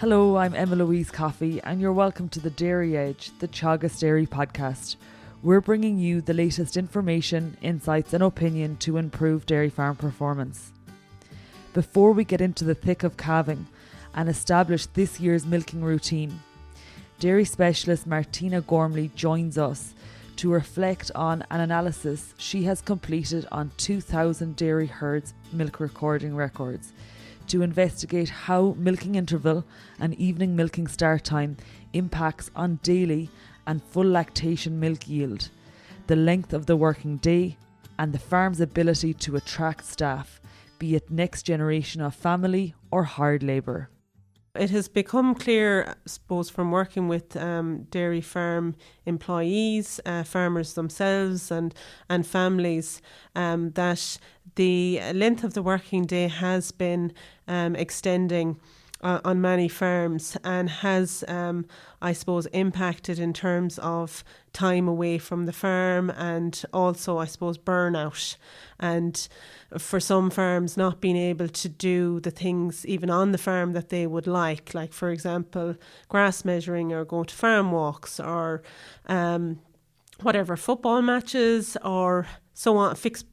Hello, I'm Emma-Louise Coffey and you're welcome to the Dairy Edge, the Teagasc Dairy podcast. We're bringing you the latest information, insights and opinion to improve dairy farm performance. Before we get into the thick of calving and establish this year's milking routine, dairy specialist Martina Gormley joins us to reflect on an analysis she has completed on 2,000 dairy herds' milk recording records to investigate how milking interval and evening milking start time impacts on daily and full lactation milk yield, the length of the working day, and the farm's ability to attract staff, be it next generation of family or hard labour. It has become clear, I suppose, from working with dairy farm employees, farmers themselves and families, that the length of the working day has been extending on many farms and has, I suppose, impacted in terms of time away from the farm and also, I suppose, burnout. And for some farms not being able to do the things even on the farm that they would like for example, grass measuring or going to farm walks or whatever, football matches or so on, fixed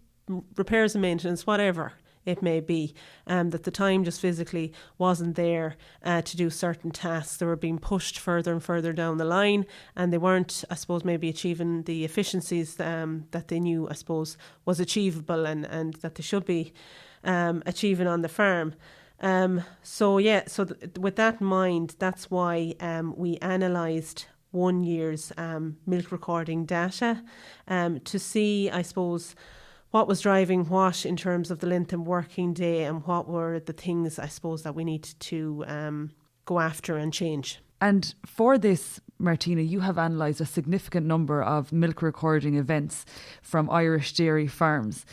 repairs and maintenance, whatever it may be, that the time just physically wasn't there to do certain tasks. They were being pushed further and further down the line and they weren't, I suppose, maybe achieving the efficiencies that they knew, I suppose, was achievable and that they should be achieving on the farm. With that in mind, that's why we analysed 1 year's milk recording data to see, I suppose, what was driving what in terms of the length of working day and what were the things, I suppose, that we needed to go after and change. And for this, Martina, you have analysed a significant number of milk recording events from Irish dairy farms.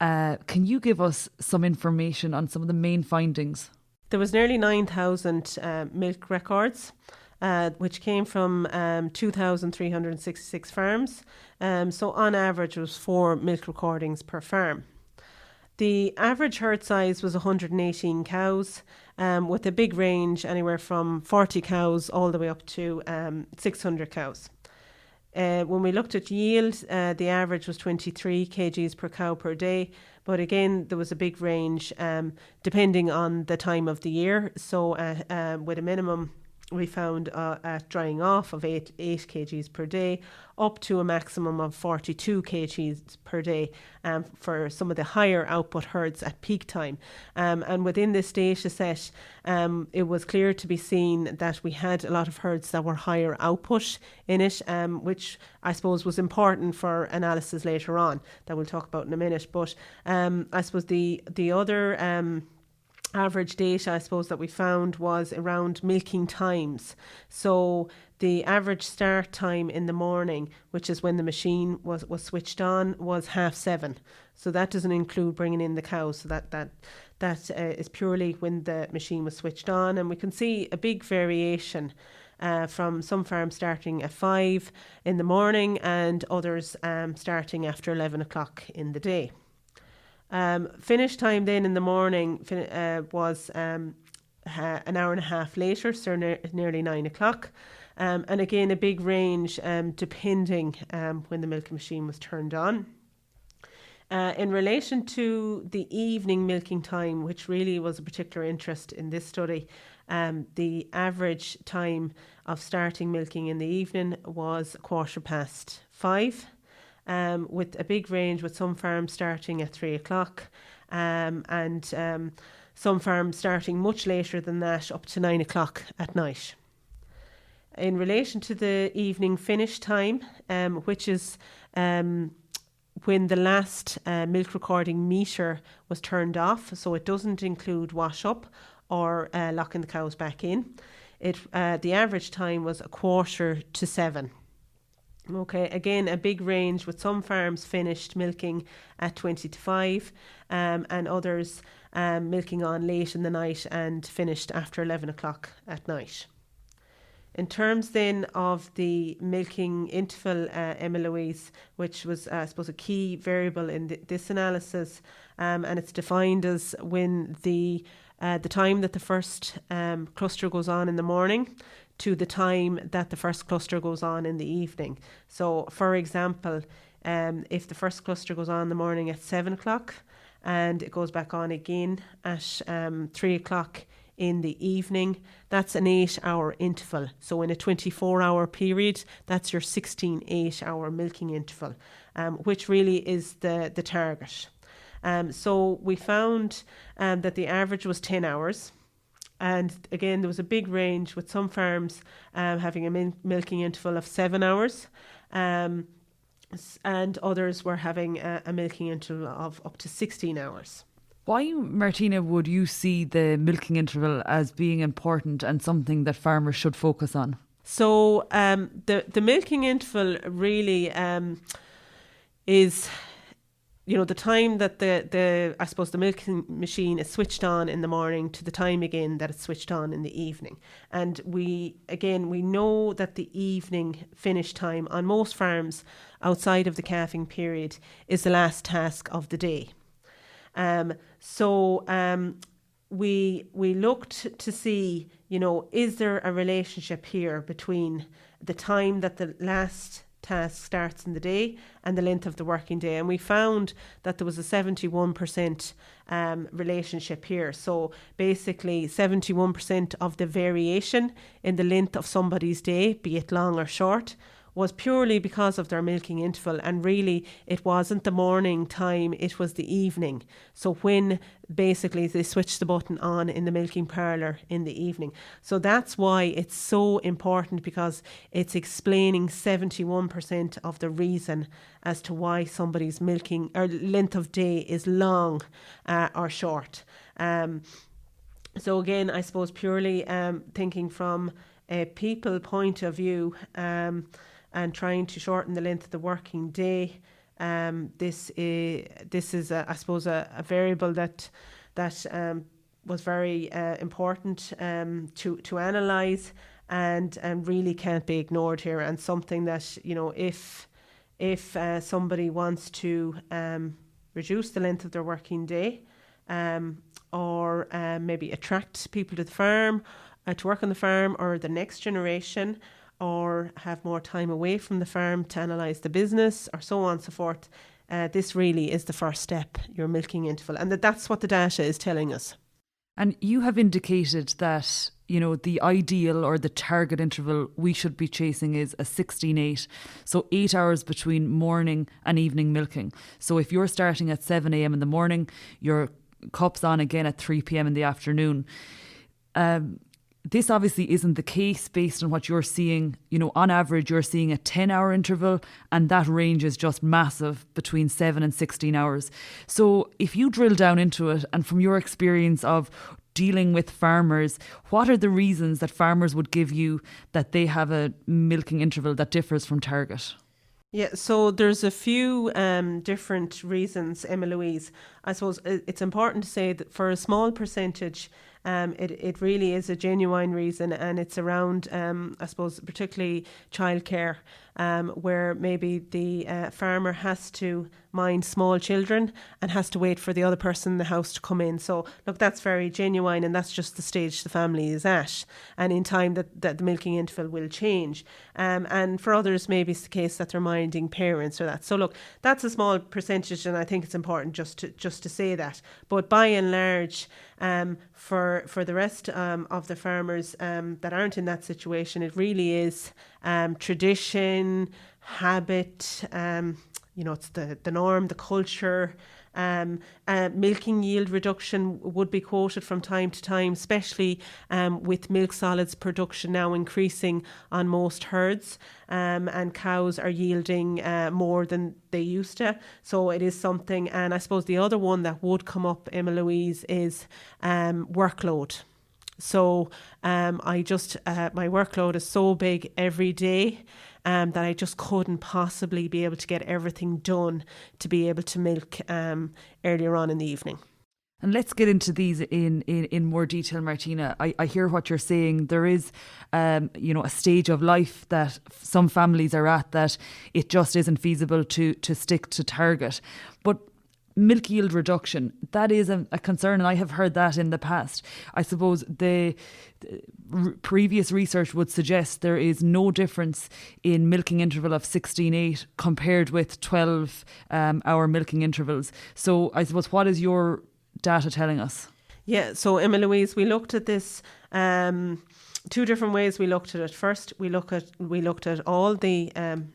Can you give us some information on some of the main findings? There was nearly 9,000 milk records, which came from 2,366 farms. So on average, it was 4 milk recordings per farm. The average herd size was 118 cows, with a big range anywhere from 40 cows all the way up to 600 cows. When we looked at yield, the average was 23 kgs per cow per day. But again, there was a big range depending on the time of the year. So with a minimum, we found at drying off of 8 kgs per day up to a maximum of 42 kgs per day for some of the higher output herds at peak time. And within this data set, it was clear to be seen that we had a lot of herds that were higher output in it, which I suppose was important for analysis later on that we'll talk about in a minute. But I suppose the other average data, I suppose, that we found was around milking times. So the average start time in the morning, which is when the machine was switched on, was 7:30. So that doesn't include bringing in the cows. So that is purely when the machine was switched on. And we can see a big variation from some farms starting at 5 in the morning and others starting after 11 o'clock in the day. Finish time then in the morning was an hour and a half later, so nearly 9 o'clock. And again, a big range depending when the milking machine was turned on. In relation to the evening milking time, which really was a particular interest in this study, the average time of starting milking in the evening was 5:15. With a big range, with some farms starting at 3 o'clock and some farms starting much later than that, up to 9 o'clock at night. In relation to the evening finish time, which is when the last milk recording meter was turned off, so it doesn't include wash up or locking the cows back in, the average time was 6:45. Okay, again, a big range with some farms finished milking at 20 to 5 and others milking on late in the night and finished after 11 o'clock at night. In terms then of the milking interval, Emma-Louise, which was, I suppose, a key variable in this analysis, and it's defined as when the the time that the first cluster goes on in the morning to the time that the first cluster goes on in the evening. So, for example, if the first cluster goes on in the morning at 7 o'clock and it goes back on again at 3 o'clock in the evening, that's an 8-hour interval. So in a 24-hour period, that's your 16 8-hour milking interval, which really is the target. So we found that the average was 10 hours. And again, there was a big range with some farms having a milking interval of 7 hours. And others were having a milking interval of up to 16 hours. Why, Martina, would you see the milking interval as being important and something that farmers should focus on? So the milking interval really is, the time that the milking machine is switched on in the morning to the time again that it's switched on in the evening. And we know that the evening finish time on most farms outside of the calving period is the last task of the day. We looked to see, is there a relationship here between the time that the last task starts in the day and the length of the working day? And we found that there was a 71% relationship here. So basically 71% of the variation in the length of somebody's day, be it long or short, was purely because of their milking interval, and really it wasn't the morning time, it was the evening. So when basically they switched the button on in the milking parlour in the evening. So that's why it's so important, because it's explaining 71% of the reason as to why somebody's milking or length of day is long or short. So again, I suppose purely thinking from a people point of view, and trying to shorten the length of the working day. This is I suppose a variable that was very important to analyse and really can't be ignored here, and something that if somebody wants to reduce the length of their working day, or maybe attract people to the farm, to work on the farm, or the next generation, or have more time away from the farm to analyse the business, or so on and so forth, this really is the first step, your milking interval, and that's what the data is telling us. And you have indicated that, the ideal or the target interval we should be chasing is a 16-8, so 8 hours between morning and evening milking. So if you're starting at 7 a.m. in the morning, your cup's on again at 3 p.m. in the afternoon. This obviously isn't the case based on what you're seeing. On average, you're seeing a 10-hour interval, and that range is just massive between 7 and 16 hours. So if you drill down into it, and from your experience of dealing with farmers, what are the reasons that farmers would give you that they have a milking interval that differs from target? Yeah, so there's a few different reasons, Emma-Louise. I suppose it's important to say that for a small percentage, it really is a genuine reason, and it's around, I suppose, particularly childcare, where maybe the farmer has to mind small children and has to wait for the other person in the house to come in. So, look, that's very genuine, and that's just the stage the family is at. And in time that the milking interval will change. And for others, maybe it's the case that they're minding parents or that. So, look, that's a small percentage, and I think it's important just to say that. But by and large, for the rest of the farmers that aren't in that situation, it really is tradition, habit, it's the norm, the culture. Milking yield reduction would be quoted from time to time, especially with milk solids production now increasing on most herds, and cows are yielding more than they used to. So it is something. And I suppose the other one that would come up, Emma-Louise, is workload. So my workload is so big every day that I just couldn't possibly be able to get everything done to be able to milk earlier on in the evening. And let's get into these in more detail, Martina. I hear what you're saying. There is, a stage of life that some families are at that it just isn't feasible to stick to target. But milk yield reduction, that is a concern, and I have heard that in the past. I suppose the previous research would suggest there is no difference in milking interval of 16-8 compared with 12-hour milking intervals. So I suppose, what is your data telling us? Yeah, so Emma-Louise, we looked at this two different ways. We looked at it. First, we looked at all the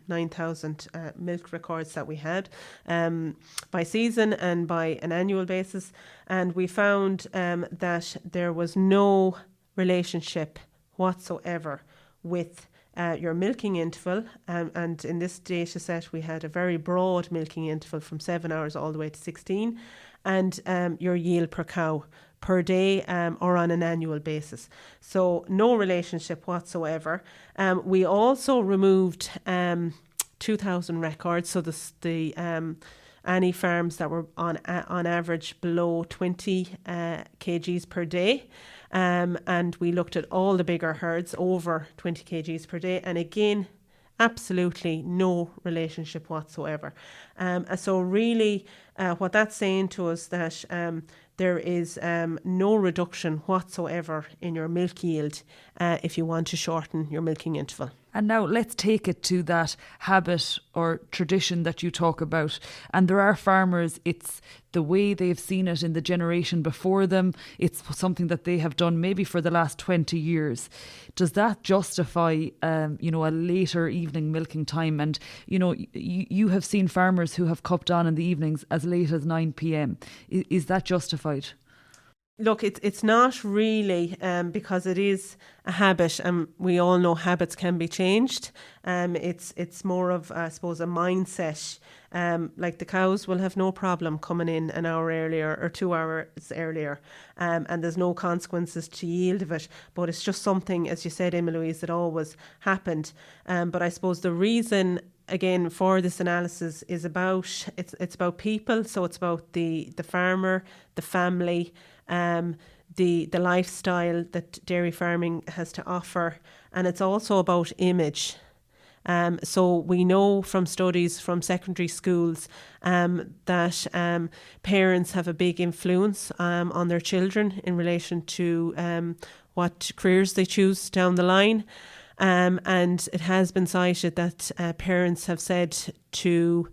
9,000 milk records that we had by season and by an annual basis, and we found that there was no relationship whatsoever with your milking interval, and in this data set we had a very broad milking interval from 7 hours all the way to 16, and your yield per cow per day or on an annual basis. So no relationship whatsoever. We also removed 2,000 records, so the any farms that were on average below 20 kgs per day. And we looked at all the bigger herds over 20 kgs per day, and again, absolutely no relationship whatsoever. So really what that's saying to us that there is no reduction whatsoever in your milk yield if you want to shorten your milking interval. And now let's take it to that habit or tradition that you talk about. And there are farmers, it's the way they've seen it in the generation before them. It's something that they have done maybe for the last 20 years. Does that justify, a later evening milking time? And, you have seen farmers who have cupped on in the evenings as late as 9 p.m. Is that justified? Look, it's not really because it is a habit, and we all know habits can be changed. It's more of, I suppose, a mindset. Like the cows will have no problem coming in an hour earlier or 2 hours earlier, and there's no consequences to yield of it. But it's just something, as you said, Emma-Louise, that always happened. But I suppose the reason, again, for this analysis is about it's about people. So it's about the farmer, the family, the lifestyle that dairy farming has to offer, and it's also about image. So we know from studies from secondary schools that parents have a big influence on their children in relation to what careers they choose down the line. And it has been cited that parents have said to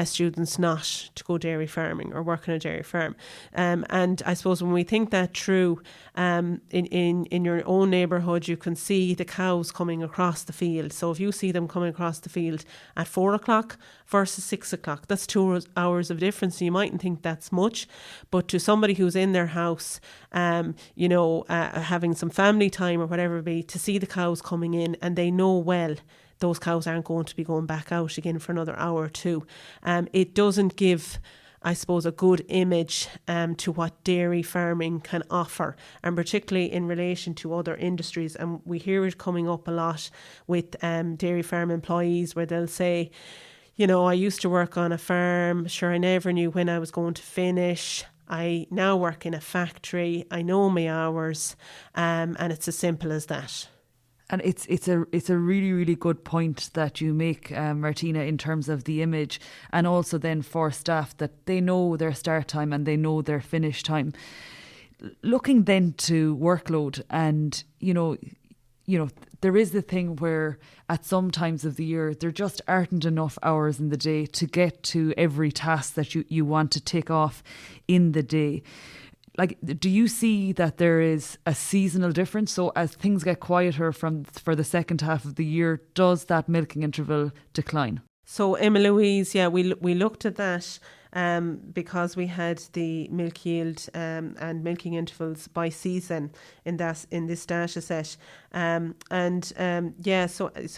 students not to go dairy farming or work on a dairy farm. And I suppose when we think that through, in your own neighbourhood, you can see the cows coming across the field. So if you see them coming across the field at 4 o'clock versus 6 o'clock, that's 2 hours of difference. You mightn't think that's much, but to somebody who's in their house, having some family time or whatever it be, to see the cows coming in, and they know well those cows aren't going to be going back out again for another hour or two. It doesn't give, I suppose, a good image to what dairy farming can offer, and particularly in relation to other industries. And we hear it coming up a lot with dairy farm employees, where they'll say, I used to work on a farm, sure, I never knew when I was going to finish. I now work in a factory, I know my hours, and it's as simple as that. And it's a really, really good point that you make, Martina, in terms of the image, and also then for staff that they know their start time and they know their finish time. Looking then to workload, and there is the thing where at some times of the year there just aren't enough hours in the day to get to every task that you want to tick off in the day. Like, do you see that there is a seasonal difference? So as things get quieter for the second half of the year, does that milking interval decline? So Emma-Louise, yeah, we looked at that because we had the milk yield and milking intervals by season in this data set. So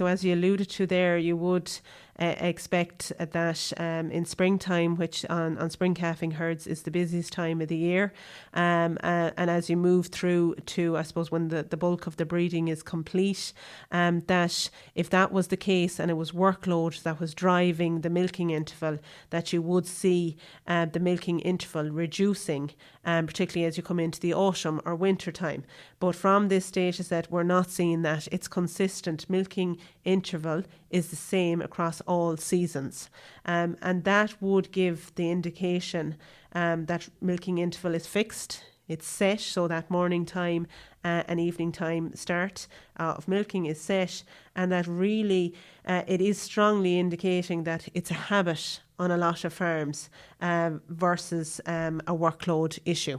as you alluded to there, you would expect that in springtime, which on spring calving herds is the busiest time of the year, and as you move through to, I suppose, when the bulk of the breeding is complete, that if that was the case and it was workload that was driving the milking interval, that you would see the milking interval reducing, particularly as you come into the autumn or winter time. But from this data set, we're not seeing that. It's consistent. Milking interval is the same across all seasons. And that would give the indication that milking interval is fixed. It's set, so that morning time and evening time start of milking is set, and that really it is strongly indicating that it's a habit on a lot of farms versus a workload issue.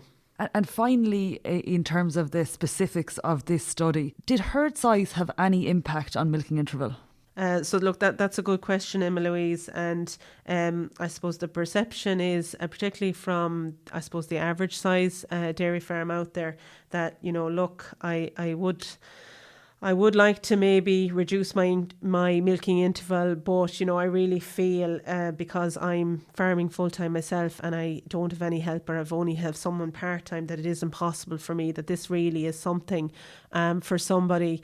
And finally, in terms of the specifics of this study, did herd size have any impact on milking interval? So look, that's a good question, Emma-Louise, and I suppose the perception is, particularly from, I suppose, the average size dairy farm out there, that, look, I would like to maybe reduce my milking interval, but I really feel because I'm farming full time myself and I don't have any helper, I've only have someone part time, that it is impossible for me, that this really is something for somebody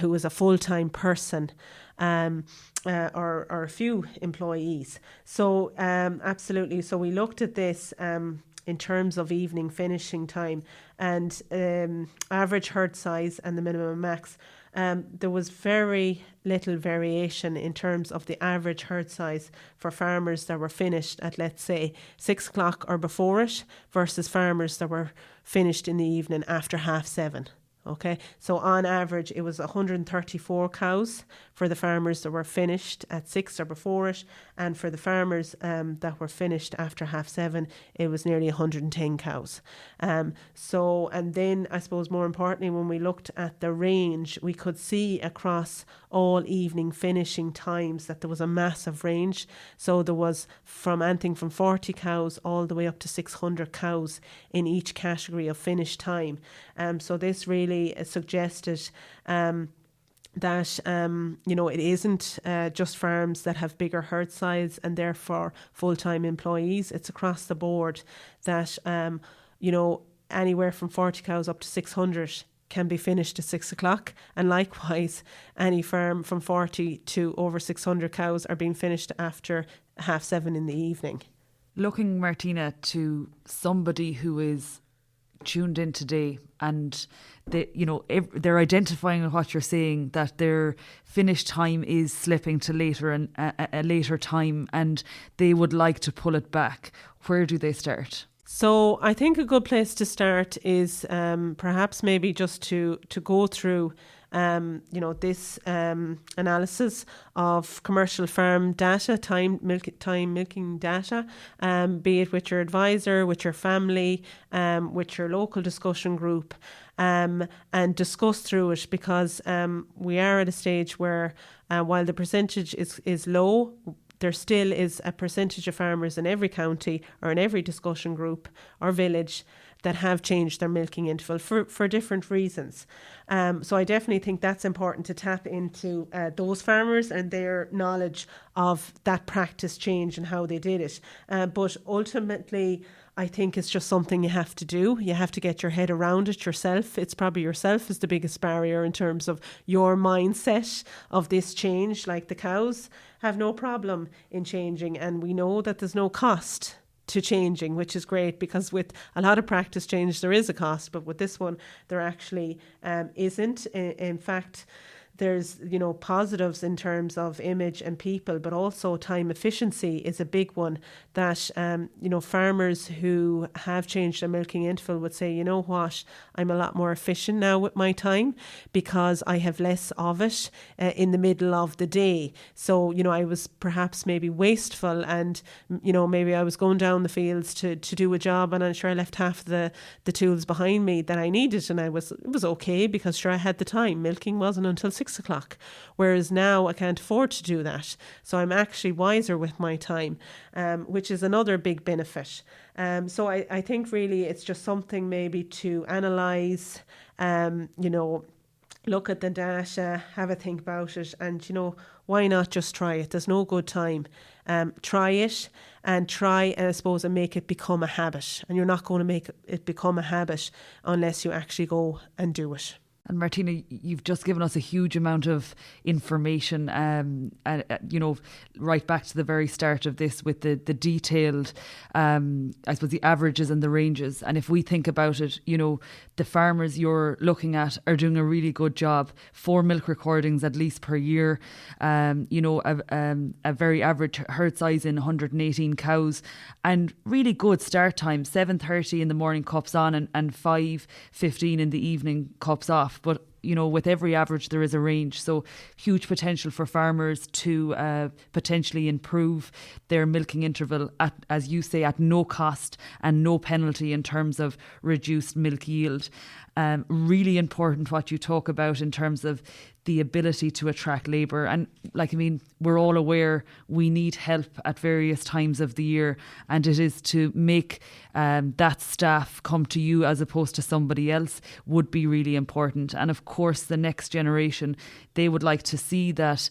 who is a full time person. Or a few employees. So absolutely. So we looked at this in terms of evening finishing time and average herd size and the minimum max. There was very little variation in terms of the average herd size for farmers that were finished at, let's say, 6 o'clock or before it versus farmers that were finished in the evening after 7:30. Okay, so on average, it was 134 cows for the farmers that were finished at 6 or before it, and for the farmers that were finished after 7:30, it was nearly 110 cows. And then I suppose more importantly, when we looked at the range, we could see across all evening finishing times that there was a massive range. So there was anything from 40 cows all the way up to 600 cows in each category of finish time. So this really suggested that it isn't just farms that have bigger herd size and therefore full-time employees. It's across the board that anywhere from 40 cows up to 600 can be finished at 6 o'clock, and likewise any farm from 40 to over 600 cows are being finished after 7:30 in the evening. Looking, Martina, to somebody who is tuned in today and they're identifying what you're saying, that their finish time is slipping to later and a later time, and they would like to pull it back, where do they start? So I think a good place to start is perhaps maybe just to go through this analysis of commercial farm data, time milking data, be it with your advisor, with your family, with your local discussion group, and discuss through it, because we are at a stage where while the percentage is low, there still is a percentage of farmers in every county or in every discussion group or village that have changed their milking interval for different reasons. So I definitely think that's important to tap into those farmers and their knowledge of that practice change and how they did it. But ultimately, I think it's just something you have to do. You have to get your head around it yourself. It's probably yourself is the biggest barrier in terms of your mindset of this change. Like the cows have no problem in changing, and we know that there's no cost to changing, which is great, because with a lot of practice change there is a cost, but with this one there actually isn't. In fact, there's positives in terms of image and people, but also time efficiency is a big one that farmers who have changed their milking interval would say, you know what, I'm a lot more efficient now with my time because I have less of it in the middle of the day. So I was perhaps maybe wasteful, and maybe I was going down the fields to do a job, and I'm sure I left half the tools behind me that I needed, and it was okay because sure I had the time. Milking wasn't until 6 o'clock, whereas now I can't afford to do that. So I'm actually wiser with my time, which is another big benefit. So I think really it's just something maybe to analyse, look at the data, have a think about it, and why not just try it? There's no good time. Try it and I suppose, and make it become a habit. And you're not going to make it become a habit unless you actually go and do it. And Martina, you've just given us a huge amount of information, right back to the very start of this with the detailed, I suppose, the averages and the ranges. And if we think about it, the farmers you're looking at are doing a really good job. 4 milk recordings at least per year, a very average herd size in 118 cows, and really good start time, 7:30 in the morning cups on and 5:15 in the evening cups off. But with every average there is a range, so huge potential for farmers to potentially improve their milking interval at, as you say, at no cost and no penalty in terms of reduced milk yield. Really important what you talk about in terms of the ability to attract labour. And we're all aware we need help at various times of the year, and it is to make that staff come to you as opposed to somebody else would be really important. And of course, the next generation, they would like to see that,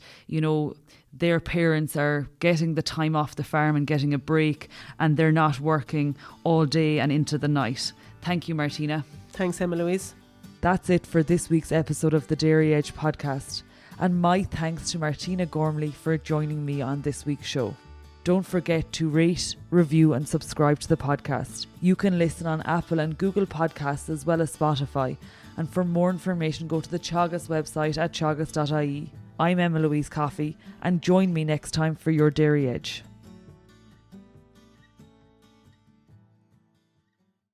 their parents are getting the time off the farm and getting a break, and they're not working all day and into the night. Thank you, Martina. Thanks, Emma-Louise. That's it for this week's episode of the Dairy Edge podcast. And my thanks to Martina Gormley for joining me on this week's show. Don't forget to rate, review and subscribe to the podcast. You can listen on Apple and Google Podcasts as well as Spotify. And for more information, go to the Teagasc website at teagasc.ie. I'm Emma-Louise Coffey, and join me next time for your Dairy Edge.